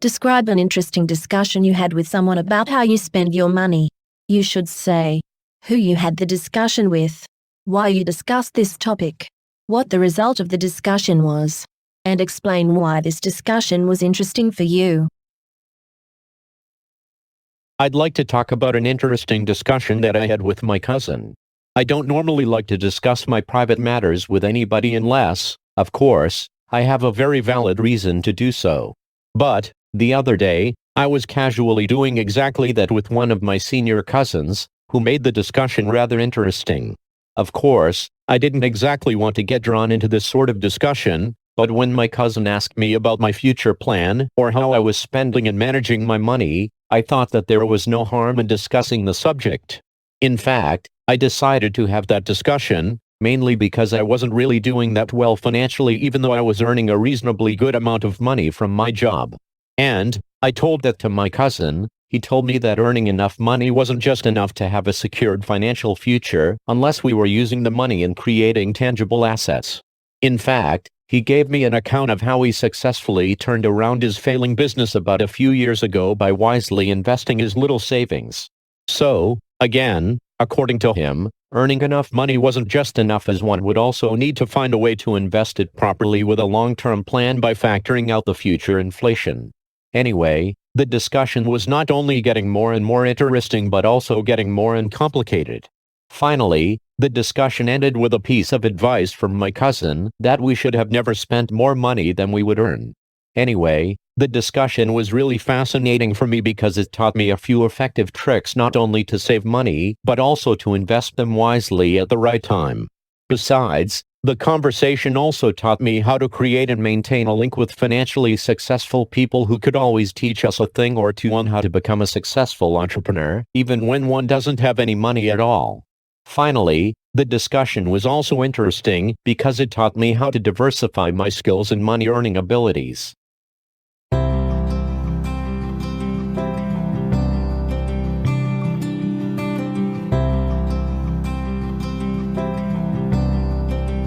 Describe an interesting discussion you had with someone about how you spend your money. You should say who you had the discussion with, why you discussed this topic, what the result of the discussion was, and explain why this discussion was interesting for you. I'd like to talk about an interesting discussion that I had with my cousin. I don't normally like to discuss my private matters with anybody unless, of course, I have a very valid reason to do so. But, the other day, I was casually doing exactly that with one of my senior cousins, who made the discussion rather interesting. Of course, I didn't exactly want to get drawn into this sort of discussion, but when my cousin asked me about my future plan or how I was spending and managing my money, I thought that there was no harm in discussing the subject. In fact, I decided to have that discussion, mainly because I wasn't really doing that well financially even though I was earning a reasonably good amount of money from my job. And, I told that to my cousin. He told me that earning enough money wasn't just enough to have a secured financial future unless we were using the money in creating tangible assets. In fact, he gave me an account of how he successfully turned around his failing business about a few years ago by wisely investing his little savings. So, again, according to him, earning enough money wasn't just enough as one would also need to find a way to invest it properly with a long-term plan by factoring out the future inflation. Anyway, the discussion was not only getting more and more interesting but also getting more and complicated. Finally, the discussion ended with a piece of advice from my cousin that we should have never spent more money than we would earn. Anyway, the discussion was really fascinating for me because it taught me a few effective tricks not only to save money but also to invest them wisely at the right time. Besides, the conversation also taught me how to create and maintain a link with financially successful people who could always teach us a thing or two on how to become a successful entrepreneur, even when one doesn't have any money at all. Finally, the discussion was also interesting because it taught me how to diversify my skills and money-earning abilities.